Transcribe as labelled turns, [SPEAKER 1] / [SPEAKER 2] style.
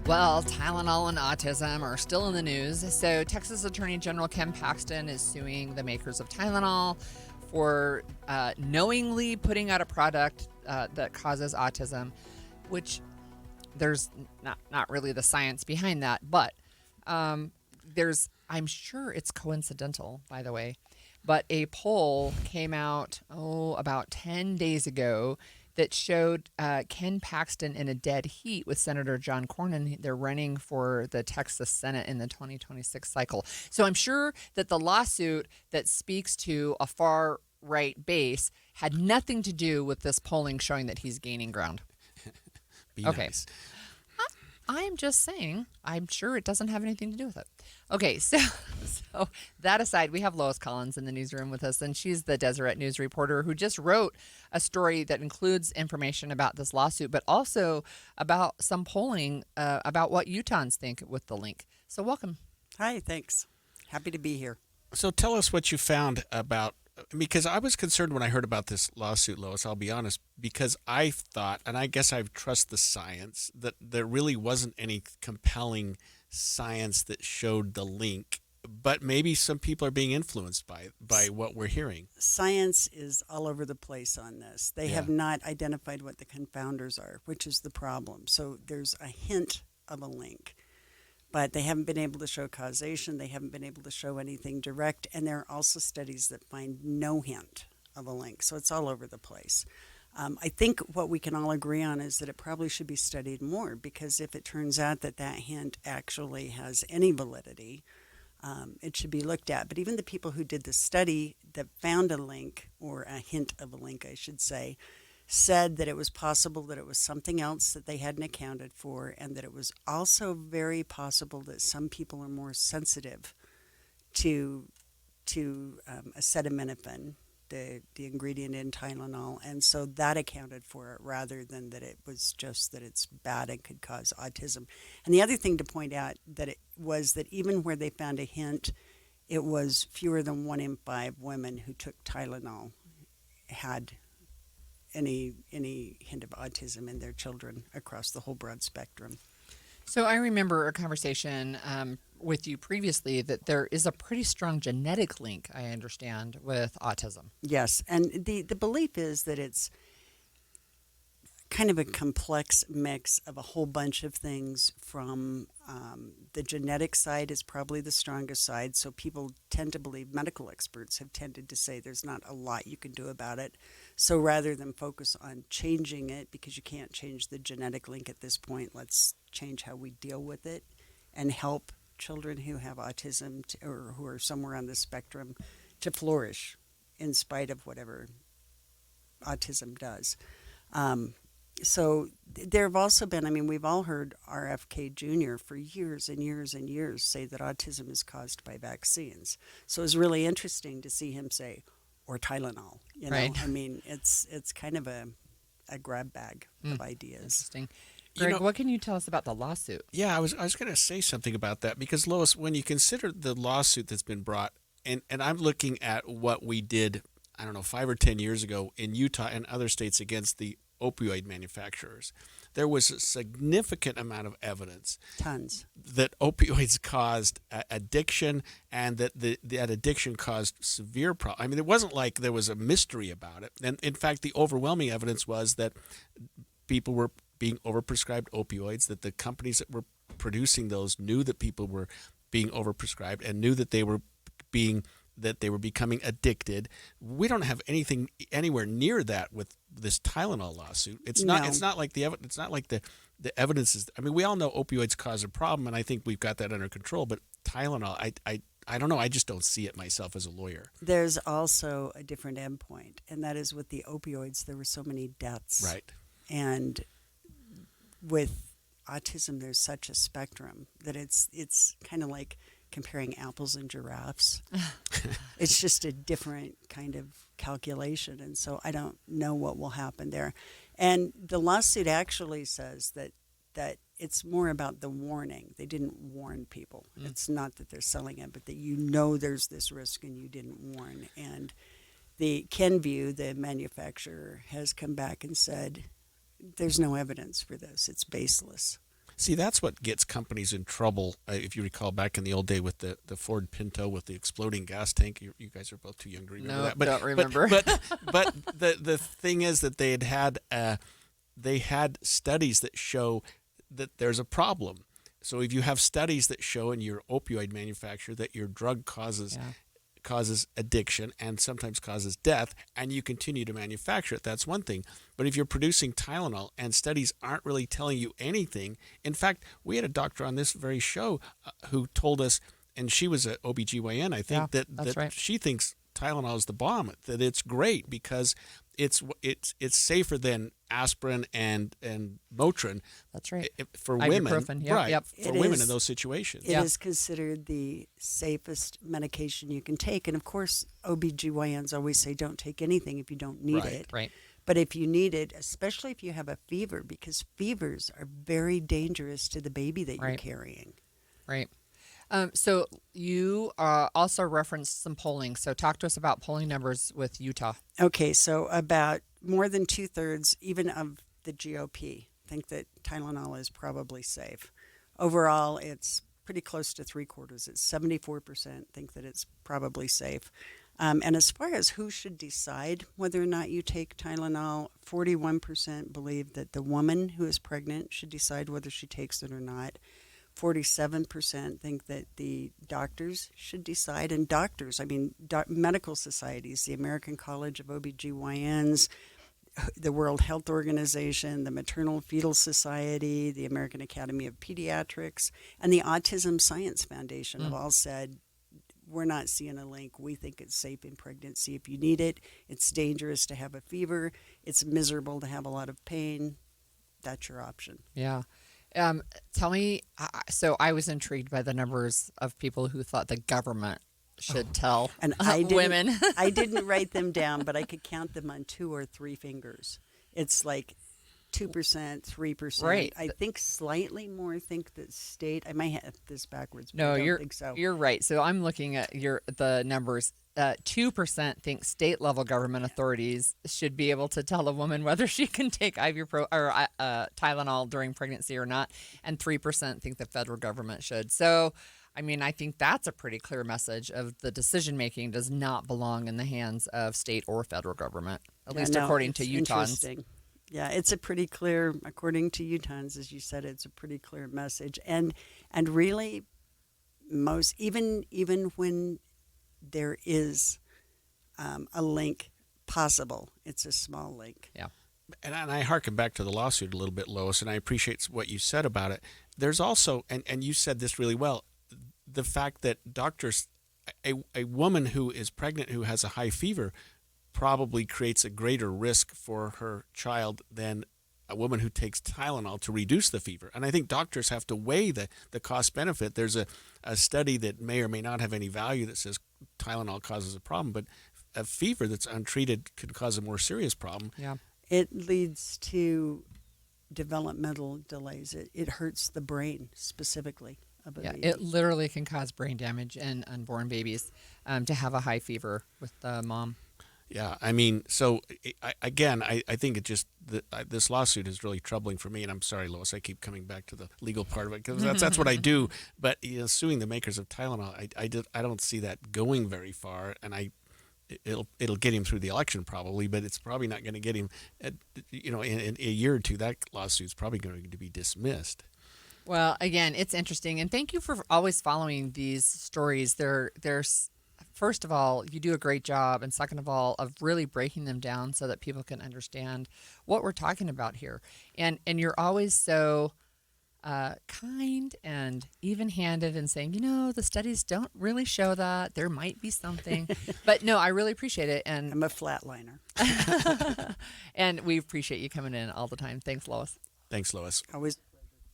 [SPEAKER 1] Well, Tylenol and autism are still in the news. So, Texas Attorney General Ken Paxton is suing the makers of Tylenol for knowingly putting out a product that causes autism, which there's not really the science behind that, but I'm sure it's coincidental, by the way, but a poll came out, about 10 days ago that showed Ken Paxton in a dead heat with Senator John Cornyn. They're running for the Texas Senate in the 2026 cycle. So I'm sure that the lawsuit that speaks to a far right base had nothing to do with this polling showing that he's gaining ground.
[SPEAKER 2] Be
[SPEAKER 1] okay.
[SPEAKER 2] Nice.
[SPEAKER 1] I'm just saying, I'm sure it doesn't have anything to do with it. Okay, so that aside, we have Lois Collins in the newsroom with us, and she's the Deseret news reporter who just wrote a story that includes information about this lawsuit, but also about some polling about what Utahns think with the link. So welcome.
[SPEAKER 3] Hi, thanks. Happy to be here.
[SPEAKER 2] So tell us what you found about, because I was concerned when I heard about this lawsuit, Lois, I'll be honest, because I thought, and I guess I trust the science, that there really wasn't any compelling science that showed the link, but maybe some people are being influenced by what we're hearing.
[SPEAKER 3] Science is all over the place on this. They have not identified what the confounders are, which is the problem. So there's a hint of a link, but they haven't been able to show causation. They haven't been able to show anything direct. And there are also studies that find no hint of a link. So it's all over the place. I think what we can all agree on is that it probably should be studied more, because if it turns out that that hint actually has any validity, it should be looked at. But even the people who did the study that found a link, or a hint of a link, I should say, said that it was possible that it was something else that they hadn't accounted for, and that it was also very possible that some people are more sensitive to acetaminophen, the ingredient in Tylenol, and so that accounted for it, rather than that it was just that it's bad and could cause autism. And the other thing to point out that it was that even where they found a hint, it was fewer than 1 in 5 women who took Tylenol had any hint of autism in their children across the whole broad spectrum.
[SPEAKER 1] So I remember a conversation with you previously that there is a pretty strong genetic link, I understand, with autism.
[SPEAKER 3] Yes, and the belief is that it's kind of a complex mix of a whole bunch of things. From the genetic side is probably the strongest side, so people tend to believe, medical experts have tended to say there's not a lot you can do about it. So rather than focus on changing it, because you can't change the genetic link at this point, let's change how we deal with it and help children who have autism or who are somewhere on the spectrum to flourish in spite of whatever autism does. So there have also been, we've all heard RFK Jr. for years and years and years say that autism is caused by vaccines. So it's really interesting to see him say, or Tylenol, you know.
[SPEAKER 1] Right.
[SPEAKER 3] It's kind of a grab bag of ideas.
[SPEAKER 1] Interesting. Greg, what can you tell us about the lawsuit?
[SPEAKER 2] Yeah, I was going to say something about that, because Lois, when you consider the lawsuit that's been brought, and I'm looking at what we did, 5 or 10 years ago in Utah and other states against the opioid manufacturers, there was a significant amount of evidence,
[SPEAKER 3] Tons,
[SPEAKER 2] that opioids caused addiction, and that that addiction caused severe problems. It wasn't like there was a mystery about it. And in fact, the overwhelming evidence was that people were being overprescribed opioids, that the companies that were producing those knew that people were being overprescribed and knew that they were becoming addicted. We don't have anything anywhere near that with this Tylenol lawsuit. It's not like the evidence is. We all know opioids cause a problem, and I think we've got that under control. But Tylenol, I don't know. I just don't see it myself as a lawyer.
[SPEAKER 3] There's also a different endpoint, and that is with the opioids, there were so many deaths.
[SPEAKER 2] Right.
[SPEAKER 3] And with autism, there's such a spectrum that it's kind of like comparing apples and giraffes. It's just a different kind of calculation, and so I don't know what will happen there. And the lawsuit actually says that it's more about the warning. They didn't warn people. It's not that they're selling it, but that there's this risk and you didn't warn. And the Kenvue, the manufacturer, has come back and said there's no evidence for this. It's baseless.
[SPEAKER 2] See, that's what gets companies in trouble. If you recall back in the old day with the Ford Pinto with the exploding gas tank, you guys are both too young to remember that. But
[SPEAKER 1] don't remember.
[SPEAKER 2] But the thing is that they had studies that show that there's a problem. So if you have studies that show in your opioid manufacturer that your drug causes addiction and sometimes causes death, and you continue to manufacture it, that's one thing. But if you're producing Tylenol and studies aren't really telling you anything, in fact, we had a doctor on this very show who told us, and she was an OBGYN, I think, that
[SPEAKER 1] right.
[SPEAKER 2] she thinks Tylenol is the bomb, that it's great because it's safer than aspirin and Motrin.
[SPEAKER 1] That's right.
[SPEAKER 2] For women,
[SPEAKER 1] Ibuprofen, yep,
[SPEAKER 2] right?
[SPEAKER 1] yep.
[SPEAKER 2] For women in those situations.
[SPEAKER 3] It is considered the safest medication you can take. And of course, OBGYNs always say don't take anything if you don't need it.
[SPEAKER 1] Right.
[SPEAKER 3] But if you need it, especially if you have a fever, because fevers are very dangerous to the baby that you're carrying.
[SPEAKER 1] Right. So you also referenced some polling. So talk to us about polling numbers with Utah.
[SPEAKER 3] Okay, so about more than 2/3, even of the GOP, think that Tylenol is probably safe. Overall, it's pretty close to 3/4. It's 74% think that it's probably safe. And as far as who should decide whether or not you take Tylenol, 41% believe that the woman who is pregnant should decide whether she takes it or not. 47% think that the doctors should decide. And doctors, I mean, medical societies, the American College of OBGYNs, the World Health Organization, the Maternal Fetal Society, the American Academy of Pediatrics, and the Autism Science Foundation have all said, we're not seeing a link. We think it's safe in pregnancy if you need it. It's dangerous to have a fever. It's miserable to have a lot of pain. That's your option.
[SPEAKER 1] Yeah. Tell me, so I was intrigued by the numbers of people who thought the government should tell
[SPEAKER 3] and
[SPEAKER 1] women.
[SPEAKER 3] I didn't write them down, but I could count them on 2 or 3 fingers. It's like 2%, 3%.
[SPEAKER 1] Right.
[SPEAKER 3] I think slightly more think that state. I might have this backwards. But
[SPEAKER 1] No,
[SPEAKER 3] I don't think so.
[SPEAKER 1] You're right. So I'm looking at the numbers. 2% think state level government authorities should be able to tell a woman whether she can take Tylenol during pregnancy or not, and 3% think the federal government should. So, I mean, I think that's a pretty clear message of the decision making does not belong in the hands of state or federal government, at least according to Utahns.
[SPEAKER 3] Yeah, it's a pretty clear, according to Utahns, as you said, it's a pretty clear message. And really, most even when there is a link possible, it's a small link.
[SPEAKER 1] Yeah.
[SPEAKER 2] And I harken back to the lawsuit a little bit, Lois, and I appreciate what you said about it. There's also, and you said this really well, the fact that doctors, a woman who is pregnant who has a high fever probably creates a greater risk for her child than a woman who takes Tylenol to reduce the fever. And I think doctors have to weigh the cost-benefit. There's a study that may or may not have any value that says Tylenol causes a problem, but a fever that's untreated could cause a more serious problem.
[SPEAKER 1] Yeah.
[SPEAKER 3] It leads to developmental delays. It hurts the brain specifically of a baby.
[SPEAKER 1] It literally can cause brain damage in unborn babies to have a high fever with the mom.
[SPEAKER 2] Yeah, I mean, so I think it just this lawsuit is really troubling for me, and I'm sorry, Lois, I keep coming back to the legal part of it because that's what I do. But suing the makers of Tylenol, I don't see that going very far, and it'll get him through the election probably, but it's probably not going to get him. In a year or two, that lawsuit's probably going to be dismissed.
[SPEAKER 1] Well, again, it's interesting, and thank you for always following these stories. There's first of all, you do a great job, and second of all, of really breaking them down so that people can understand what we're talking about here. And you're always so kind and even-handed in saying, the studies don't really show that. There might be something. But no, I really appreciate it. And
[SPEAKER 3] I'm a flatliner.
[SPEAKER 1] And we appreciate you coming in all the time. Thanks, Lois.
[SPEAKER 2] Thanks, Lois.
[SPEAKER 3] Always